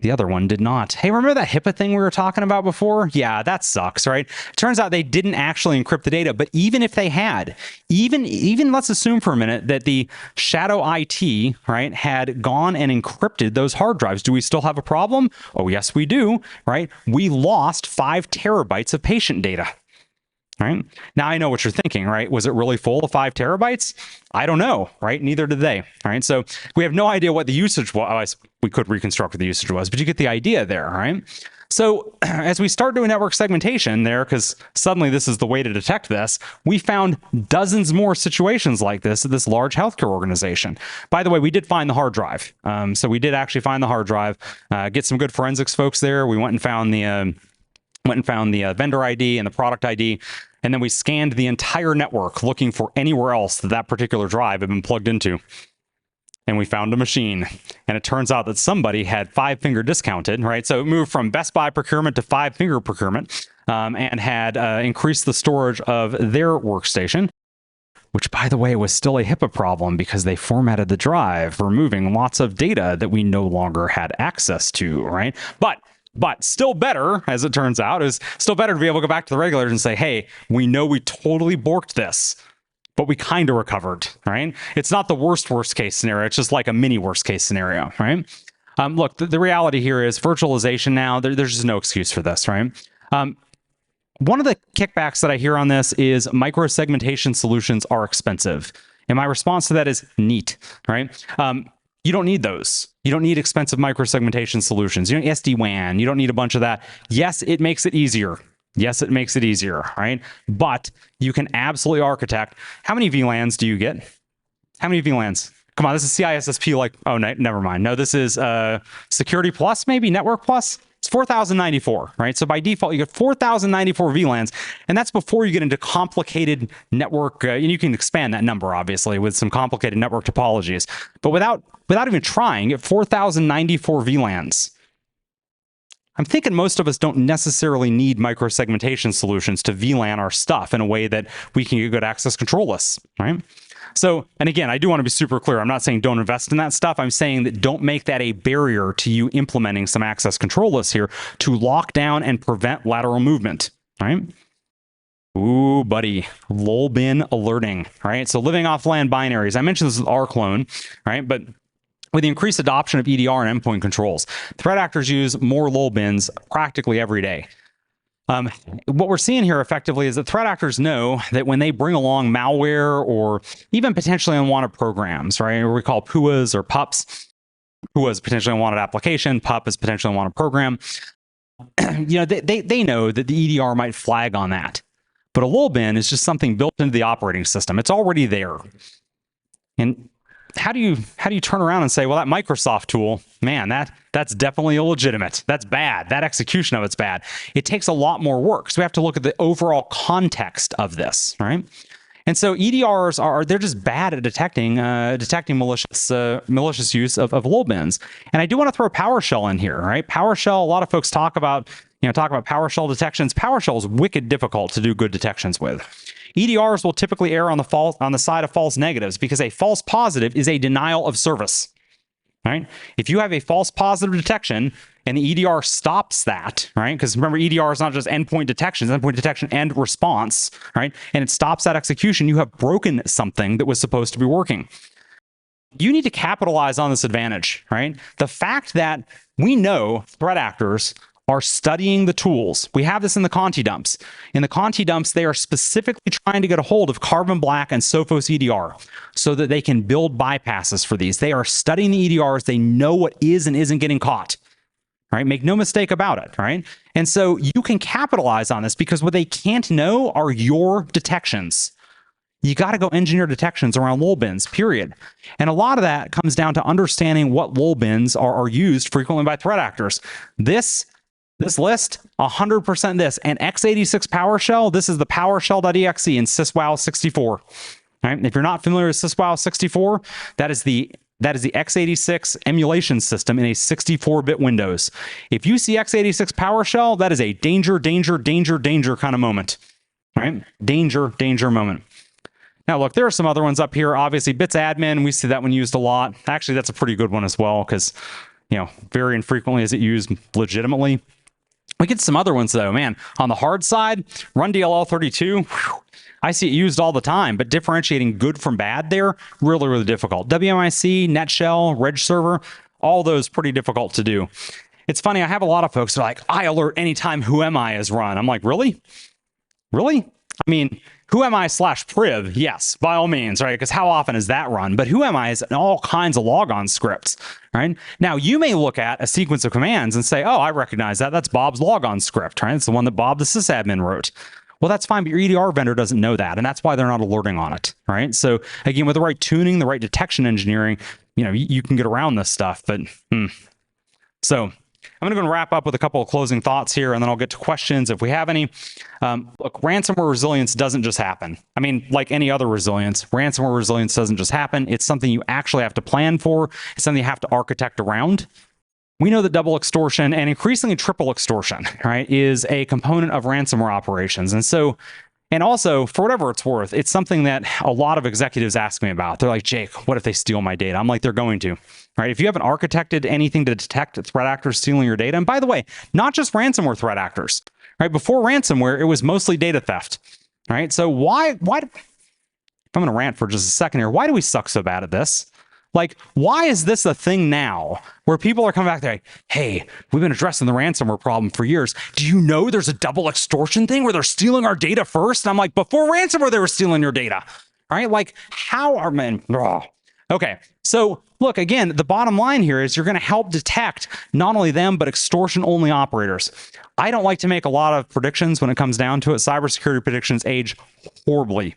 Hey, remember that HIPAA thing we were talking about before? Yeah, that sucks, right? It turns out they didn't actually encrypt the data, but even if they had, even let's assume for a minute that the shadow IT, right, had gone and encrypted those hard drives. Do we still have a problem? Oh, yes, we do, right? We lost 5 terabytes of patient data. Right? Now I know what you're thinking, right? Was it really full of 5 terabytes? I don't know, right? Neither did they, right? So we have no idea what the usage was. We could reconstruct what the usage was, but you get the idea there, right? So as we start doing network segmentation there, because suddenly this is the way to detect this, we found dozens more situations like this at this large healthcare organization. By the way, we did find the hard drive. So we did actually find the hard drive, get some good forensics folks there. We went and found the vendor ID and the product ID. And then we scanned the entire network looking for anywhere else that particular drive had been plugged into. And we found a machine. And it turns out that somebody had 5-finger discounted, right? So it moved from Best Buy procurement to 5-finger procurement, and had increased the storage of their workstation, which, by the way, was still a HIPAA problem because they formatted the drive, removing lots of data that we no longer had access to, right? But still better, as it turns out, is still better to be able to go back to the regulators and say, hey, we know we totally borked this, but we kind of recovered, right? It's not the worst case scenario. It's just like a mini worst case scenario, right? Look, the reality here is virtualization now, there's just no excuse for this, right? One of the kickbacks that I hear on this is micro-segmentation solutions are expensive. And my response to that is neat, right? You don't need those. You don't need expensive micro-segmentation solutions. You don't need SD-WAN. You don't need a bunch of that. Yes, it makes it easier. Right? But you can absolutely architect. How many VLANs do you get? How many VLANs? Come on, this is CISSP like, oh, never mind. No, this is Security Plus, maybe Network Plus. It's 4,094, right? So by default, you get 4,094 VLANs, and that's before you get into complicated network. And you can expand that number, obviously, with some complicated network topologies. But without even trying, you get 4,094 VLANs. I'm thinking most of us don't necessarily need micro-segmentation solutions to VLAN our stuff in a way that we can get good access control lists, right? So, and again, I do want to be super clear. I'm not saying don't invest in that stuff. I'm saying that don't make that a barrier to you implementing some access control lists here to lock down and prevent lateral movement, right? Ooh, buddy, lol bin alerting, right? So living off LAN binaries. I mentioned this with Rclone, right? But with the increased adoption of EDR and endpoint controls, threat actors use more lol bins practically every day. What we're seeing here effectively is that threat actors know that when they bring along malware or even potentially unwanted programs, right, what we call PUAs or PUPs, PUA is potentially unwanted application, PUP is potentially unwanted program. They know that the EDR might flag on that. But a lol bin is just something built into the operating system. It's already there. And how do you turn around and say, well, that Microsoft tool, man, that's definitely illegitimate. That's bad. That execution of it's bad. It takes a lot more work. So we have to look at the overall context of this, right? And so EDRs they're just bad at detecting malicious use of load bins. And I do want to throw PowerShell in here, right? PowerShell, a lot of folks talk about PowerShell detections. PowerShell is wicked difficult to do good detections with. EDRs will typically err on the side of false negatives because a false positive is a denial of service. Right? If you have a false positive detection and the EDR stops that, right? Because remember, EDR is not just endpoint detection, it's endpoint detection and response, right? And it stops that execution, you have broken something that was supposed to be working. You need to capitalize on this advantage, right? The fact that we know threat actors are studying the tools. We have this in the Conti dumps. In the Conti dumps, they are specifically trying to get a hold of Carbon Black and Sophos EDR so that they can build bypasses for these. They are studying the EDRs. They know what is and isn't getting caught, right? Make no mistake about it, right? And so you can capitalize on this because what they can't know are your detections. You got to go engineer detections around lull bins, period. And a lot of that comes down to understanding what lull bins are used frequently by threat actors. This list, 100% this. And x86 PowerShell, this is the PowerShell.exe in SysWow 64. Right? If you're not familiar with SysWow 64, that is the x86 emulation system in a 64-bit Windows. If you see x86 PowerShell, that is a danger, danger, danger, danger kind of moment. Right? Danger, danger moment. Now, look, there are some other ones up here. Obviously, bits admin, we see that one used a lot. Actually, that's a pretty good one as well because, very infrequently is it used legitimately. We get some other ones, though. Man, on the hard side, run DLL 32, I see it used all the time, but differentiating good from bad there, really, really difficult. WMIC, NetShell, Reg Server, all those pretty difficult to do. It's funny, I have a lot of folks that are like, I alert anytime Who Am I is run. I'm like, really? Really? I mean, Who Am I/priv, yes, by all means, right? Because how often is that run? But Who Am I is in all kinds of logon scripts, right? Now, you may look at a sequence of commands and say, oh, I recognize that. That's Bob's logon script, right? It's the one that Bob, the sysadmin, wrote. Well, that's fine, but your EDR vendor doesn't know that, and that's why they're not alerting on it, right? So again, with the right tuning, the right detection engineering, you can get around this stuff, but So I'm going to wrap up with a couple of closing thoughts here, and then I'll get to questions if we have any. Look, ransomware resilience doesn't just happen. I mean, like any other resilience, ransomware resilience doesn't just happen. It's something you actually have to plan for. It's something you have to architect around. We know that double extortion and increasingly triple extortion, right, is a component of ransomware operations. And also, for whatever it's worth, it's something that a lot of executives ask me about. They're like, Jake, what if they steal my data? I'm like, they're going to, right? If you haven't architected anything to detect threat actors stealing your data, and by the way, not just ransomware threat actors, right? Before ransomware, it was mostly data theft, right? So why, if I'm going to rant for just a second here, why do we suck so bad at this? Like, why is this a thing now where people are coming back there like, hey, we've been addressing the ransomware problem for years. Do you know there's a double extortion thing where they're stealing our data first? And I'm like, before ransomware, they were stealing your data. All right, like, how are men? Okay, so look, again, the bottom line here is you're going to help detect not only them, but extortion-only operators. I don't like to make a lot of predictions when it comes down to it. Cybersecurity predictions age horribly.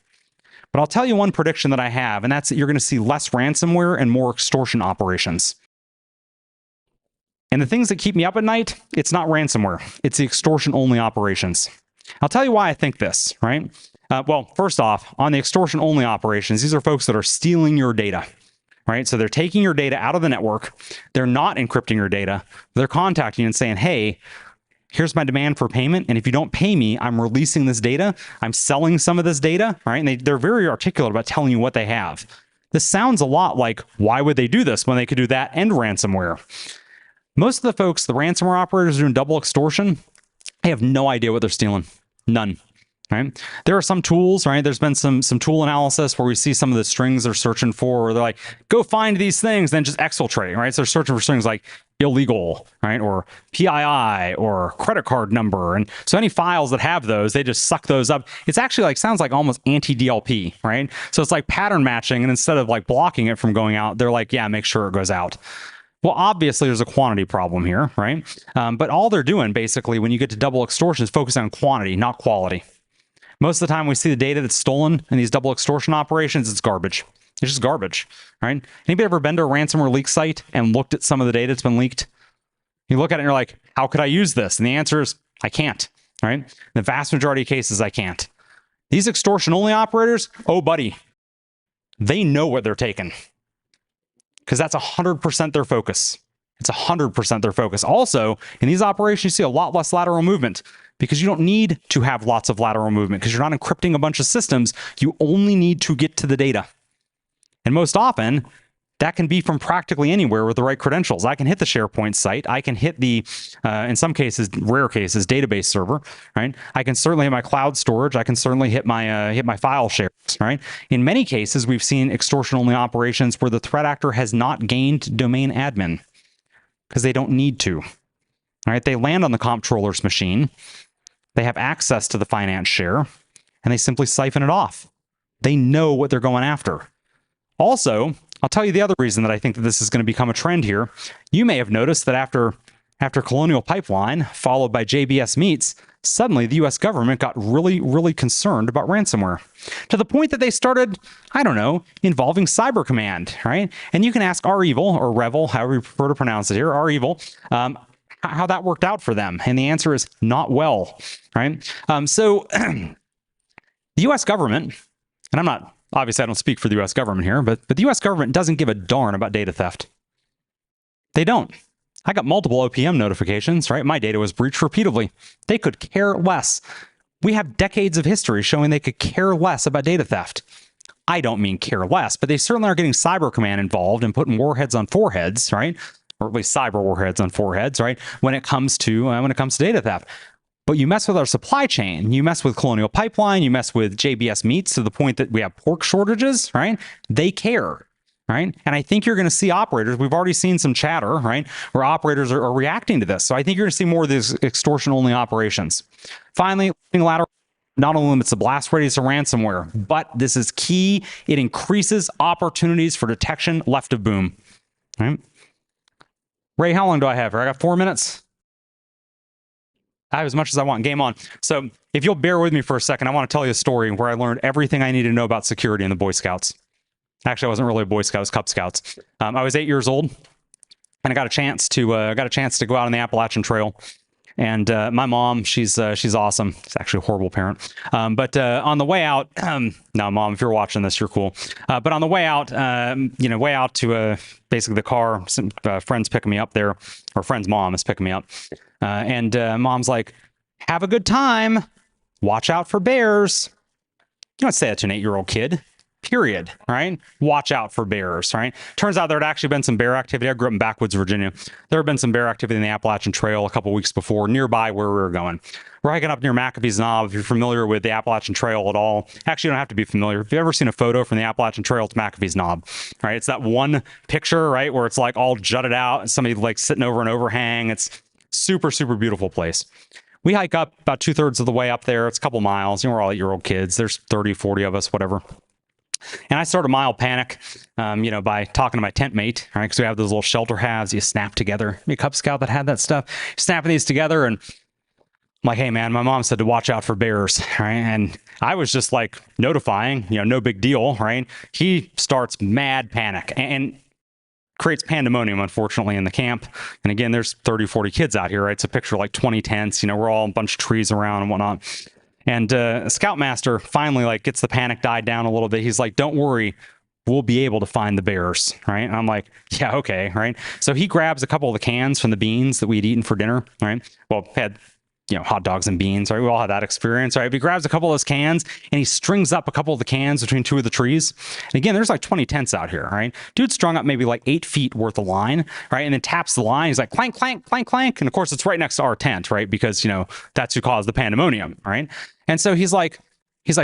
But I'll tell you one prediction that I have, and that's that you're going to see less ransomware and more extortion operations. And the things that keep me up at night, it's not ransomware. It's the extortion-only operations. I'll tell you why I think this, right? Well, first off, on the extortion-only operations, these are folks that are stealing your data, right? So they're taking your data out of the network. They're not encrypting your data. They're contacting you and saying, hey, here's my demand for payment, and if you don't pay me, I'm releasing this data. I'm selling some of this data, right? And they're very articulate about telling you what they have. This sounds a lot like, why would they do this when they could do that and ransomware? Most of the folks, the ransomware operators doing double extortion, they have no idea what they're stealing. None. Right? There are some tools, right? There's been some tool analysis where we see some of the strings they're searching for, where they're like, go find these things, then just exfiltrate, right? So they're searching for strings like illegal, right? Or PII or credit card number. And so any files that have those, they just suck those up. It's actually like, sounds like almost anti-DLP, right? So it's like pattern matching. And instead of like blocking it from going out, they're like, yeah, make sure it goes out. Well, obviously there's a quantity problem here, right? But all they're doing basically when you get to double extortion is focus on quantity, not quality. Most of the time we see the data that's stolen in these double extortion operations, it's garbage. It's just garbage, right? Anybody ever been to a ransomware leak site and looked at some of the data that's been leaked? You look at it and you're like, how could I use this? And the answer is, I can't, right? In the vast majority of cases, I can't. These extortion-only operators, oh, buddy, they know what they're taking because that's 100% their focus. It's 100% their focus. Also, in these operations, you see a lot less lateral movement because you don't need to have lots of lateral movement because you're not encrypting a bunch of systems. You only need to get to the data. And most often, that can be from practically anywhere with the right credentials. I can hit the SharePoint site. I can hit the, in some cases, rare cases, database server, right? I can certainly hit my cloud storage. I can certainly hit my file shares, right? In many cases, we've seen extortion-only operations where the threat actor has not gained domain admin because they don't need to, right? They land on the comptroller's machine. They have access to the finance share, and they simply siphon it off. They know what they're going after. Also, I'll tell you the other reason that I think that this is going to become a trend here. You may have noticed that after Colonial Pipeline, followed by JBS Meats, suddenly the US government got really, really concerned about ransomware to the point that they started, I don't know, involving Cyber Command, right? And you can ask Revil or Revel, however you prefer to pronounce it here, Revil, how that worked out for them. And the answer is not well, right? So the US government, and I'm not, obviously I don't speak for the US government here, but the US government doesn't give a darn about data theft. They don't. I got multiple OPM notifications, right? My data was breached repeatedly. They could care less. We have decades of history showing they could care less about data theft. I don't mean care less, but they certainly are getting Cyber Command involved and putting warheads on foreheads, right? Or at least cyber warheads on foreheads, right? When it comes to data theft. But you mess with our supply chain, you mess with Colonial Pipeline, you mess with JBS Meats to the point that we have pork shortages, right? They care, right? And I think you're going to see operators, we've already seen some chatter, right? Where operators are reacting to this. So I think you're going to see more of these extortion-only operations. Finally, lateral not only limits the blast radius of ransomware, but this is key. It increases opportunities for detection left of boom, right? Ray, how long do I have here? I got 4 minutes. I have as much as I want. Game on. So if you'll bear with me for a second, I want to tell you a story where I learned everything I needed to know about security in the Boy Scouts. Actually, I wasn't really a Boy Scout, I was Cub Scouts. I was 8 years old, and I got a chance to go out on the Appalachian Trail. And my mom, she's awesome. She's actually a horrible parent. But on the way out, no, Mom, if you're watching this, you're cool. But on the way out, way out to basically the car, some friends picking me up there, or friend's mom is picking me up. And Mom's like, have a good time. Watch out for bears. You don't say that to an 8-year-old kid. Period, right? Watch out for bears, right? Turns out there had actually been some bear activity. I grew up in Backwoods, Virginia. There had been some bear activity in the Appalachian Trail a couple weeks before, nearby where we were going. We're hiking up near McAfee's Knob. If you're familiar with the Appalachian Trail at all, actually you don't have to be familiar. If you've ever seen a photo from the Appalachian Trail to McAfee's Knob, right? It's that one picture, right, where it's like all jutted out and somebody like sitting over an overhang. It's super, super beautiful place. We hike up about 2/3 of the way up there. It's a couple miles. We're all 8-year-old kids. There's 30, 40 of us, whatever. And I start a mild panic, by talking to my tent mate, right? Because we have those little shelter halves you snap together. Me a Cub Scout that had that stuff. Snapping these together, and I'm like, hey, man, my mom said to watch out for bears, right? And I was just like notifying, no big deal, right? He starts mad panic and creates pandemonium, unfortunately, in the camp. And again, there's 30, 40 kids out here, right? It's a picture of like 20 tents, we're all a bunch of trees around and whatnot. And Scoutmaster finally gets the panic died down a little bit. He's like, don't worry, we'll be able to find the bears, right? And I'm like, yeah, okay, right? So he grabs a couple of the cans from the beans that we'd eaten for dinner, right? Well, had hot dogs and beans, right? We all had that experience, right? But he grabs a couple of those cans and he strings up a couple of the cans between two of the trees. And again, there's like 20 tents out here, right? Dude strung up maybe like 8 feet worth of line, right? And then taps the line. He's like, clank, clank, clank, clank. And of course, it's right next to our tent, right? Because, that's who caused the pandemonium, right? And so he's like,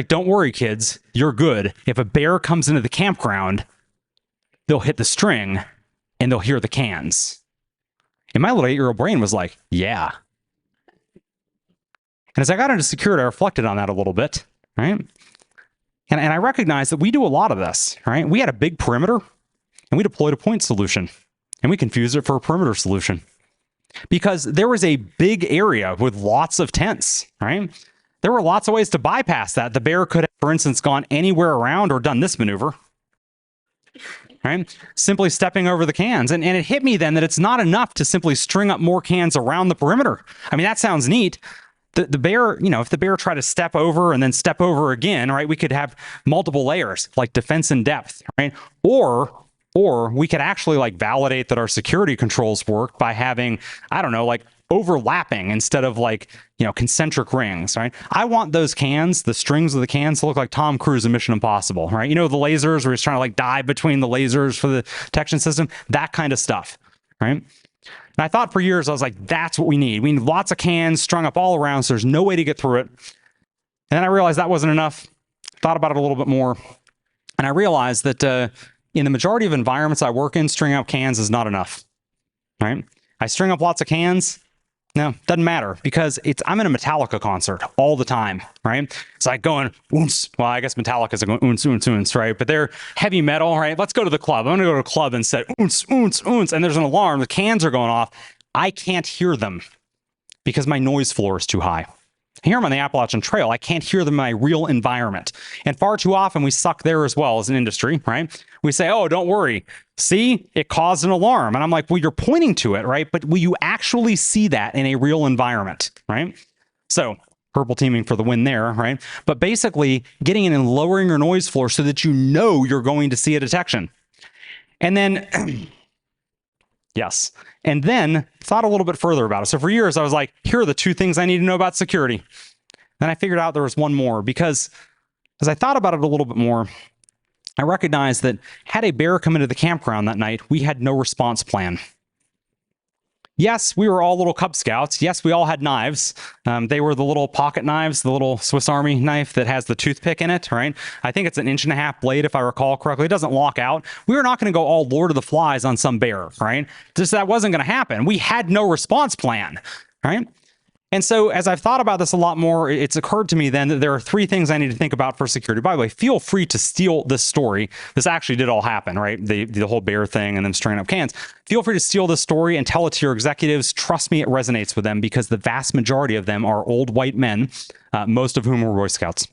don't worry, kids, you're good. If a bear comes into the campground, they'll hit the string and they'll hear the cans. And my little 8-year-old brain was like, yeah. And as I got into security, I reflected on that a little bit, right? And I recognized that we do a lot of this, right? We had a big perimeter and we deployed a point solution and we confused it for a perimeter solution because there was a big area with lots of tents, right? There were lots of ways to bypass that. The bear could have, for instance, gone anywhere around or done this maneuver, right? Simply stepping over the cans. And it hit me then that it's not enough to simply string up more cans around the perimeter. I mean, that sounds neat. the bear, if the bear tried to step over and then step over again, right, we could have multiple layers like defense in depth, right? Or we could actually like validate that our security controls work by having, I don't know, like overlapping instead of like, concentric rings, right? I want those cans, the strings of the cans, to look like Tom Cruise in Mission Impossible, right? The lasers where he's trying to like dive between the lasers for the detection system, that kind of stuff, right? And I thought for years, I was like, that's what we need. We need lots of cans strung up all around, so there's no way to get through it. And then I realized that wasn't enough. Thought about it a little bit more. And I realized that in the majority of environments I work in, stringing up cans is not enough, right? I string up lots of cans. No, doesn't matter because I'm in a Metallica concert all the time, right? It's like going, oons. Well, I guess Metallica's going, oons, oons, oons, right? But they're heavy metal, right? Let's go to the club. I'm going to go to a club and say, oons, oons, oons. And there's an alarm. The cans are going off. I can't hear them because my noise floor is too high. I hear them on the Appalachian Trail. I can't hear them in my real environment. And far too often we suck there as well as an industry, right? We say, oh, don't worry. See, it caused an alarm. And I'm like, well, you're pointing to it, right? But will you actually see that in a real environment, right? So purple teaming for the win there, right? But basically getting in and lowering your noise floor so that you're going to see a detection. And then, yes. And then thought a little bit further about it. So for years, I was like, here are the 2 things I need to know about security. Then I figured out there was one more because as I thought about it a little bit more, I recognized that had a bear come into the campground that night, we had no response plan. Yes, we were all little Cub Scouts. Yes, we all had knives. They were the little pocket knives, the little Swiss Army knife that has the toothpick in it, right? I think it's an 1.5 inch blade, if I recall correctly. It doesn't lock out. We were not going to go all Lord of the Flies on some bear, right? Just that wasn't going to happen. We had no response plan, right? And so as I've thought about this a lot more, it's occurred to me then that there are 3 things I need to think about for security. By the way, feel free to steal this story. This actually did all happen, right? The whole bear thing and then stringing up cans. Feel free to steal this story and tell it to your executives. Trust me, it resonates with them because the vast majority of them are old white men, most of whom were Boy Scouts,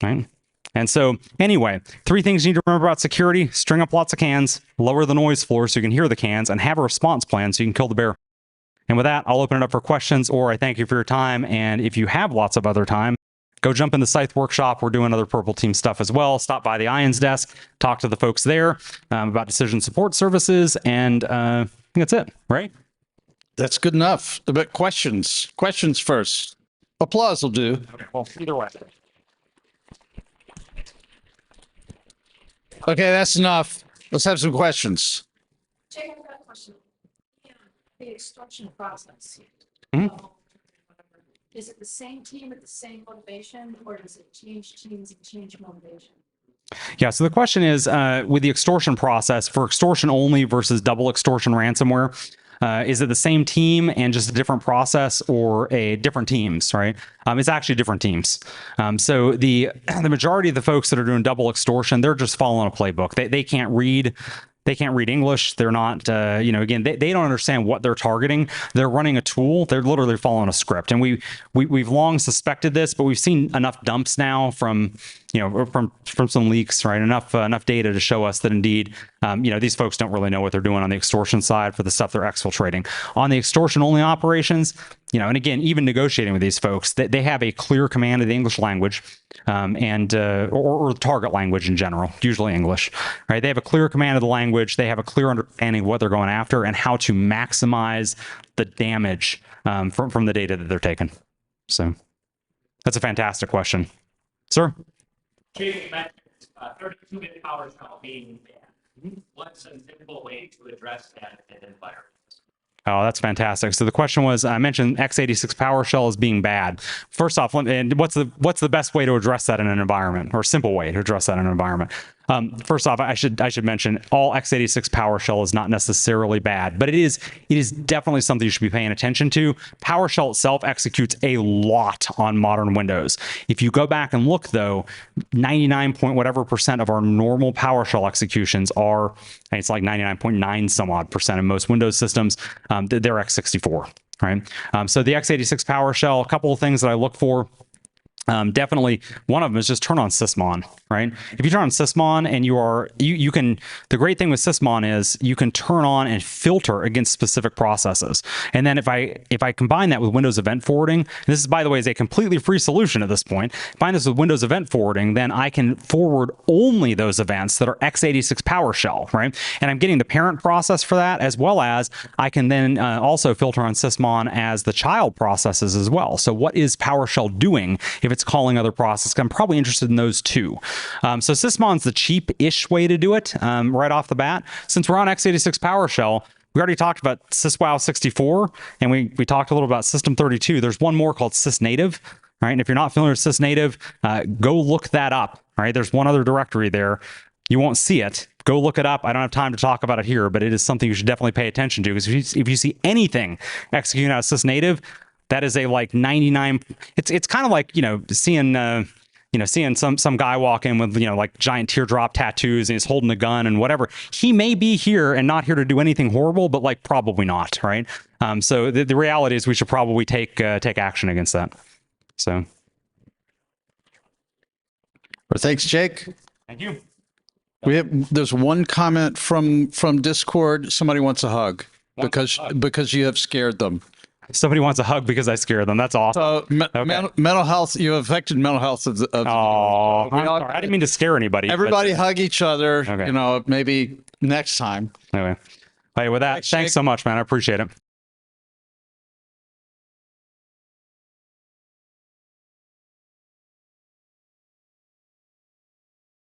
right? And so anyway, 3 things you need to remember about security: string up lots of cans, lower the noise floor so you can hear the cans, and have a response plan so you can kill the bear. And with that, I'll open it up for questions, or I thank you for your time. And if you have lots of other time, go jump in the SCYTHE workshop. We're doing other purple team stuff as well. Stop by the IONS desk, talk to the folks there about decision support services. And I think that's it, right? That's good enough. But questions first. Applause will do. Okay, well, either way. Okay, that's enough. Let's have some questions. Jay, I've got a question. The extortion process. Is it the same team with the same motivation, or does it change teams and change motivation? Yeah, so the question is, with the extortion process, for extortion only versus double extortion ransomware, is it the same team and just a different process, or different teams, right? It's actually different teams. So the majority of the folks that are doing double extortion, they're just following a playbook. They can't read. They can't read English. They're not, again, they don't understand what they're targeting. They're running a tool. They're literally following a script. And we've long suspected this, but we've seen enough dumps now from some leaks, right? Enough data to show us that indeed, these folks don't really know what they're doing on the extortion side for the stuff they're exfiltrating. On the extortion only operations, and again, even negotiating with these folks, they have a clear command of the English language, or target language in general, usually English, right? They have a clear command of the language. They have a clear understanding of what they're going after and how to maximize the damage from the data that they're taking. So that's a fantastic question, sir. Jay mentioned 32-bit PowerShell being bad. What's a simple way to address that in an environment? Oh, that's fantastic. So the question was, I mentioned x86 PowerShell as being bad. First off, and what's the best way to address that in an environment, or a simple way to address that in an environment? First off, I should mention all x86 PowerShell is not necessarily bad, but it is definitely something you should be paying attention to. PowerShell itself executes a lot on modern Windows. If you go back and look, though, 99% of our normal PowerShell executions are, it's like 99.9 some odd percent in most Windows systems, they're x64, right? So the x86 PowerShell, a couple of things that I look for. definitely one of them is just turn on sysmon, right? If you turn on sysmon and you can, the great thing with sysmon is you can turn on and filter against specific processes. And then if I combine that with Windows Event Forwarding, this is, by the way, is a completely free solution at this point. Combine this with Windows Event Forwarding, then I can forward only those events that are x86 PowerShell, right? And I'm getting the parent process for that, as well as I can then also filter on sysmon as the child processes as well. So what is PowerShell doing if it's calling other processes? I'm probably interested in those too. So sysmon's the cheap-ish way to do it right off the bat. Since we're on x86 PowerShell, we already talked about syswow64, and we talked a little about system32. There's one more called sysnative, right? And if you're not familiar with sysnative, go look that up, right? There's one other directory there. You won't see it. Go look it up. I don't have time to talk about it here, but it is something you should definitely pay attention to, because if you see anything executing out of sysnative, that is a like 99. It's kind of like, seeing some guy walk in with, like giant teardrop tattoos and he's holding a gun and whatever. He may be here and not here to do anything horrible, but like probably not, right? So the reality is we should probably take action against that. So. Well, thanks, Jake. Thank you. There's one comment from Discord. Somebody wants a hug because you have scared them. Somebody wants a hug because I scared them. That's awesome. So mental health, you affected mental health of the oh, I didn't mean to scare anybody. Everybody hug each other, okay. Maybe next time. Anyway, hey, with that, thanks so much, man. I appreciate it.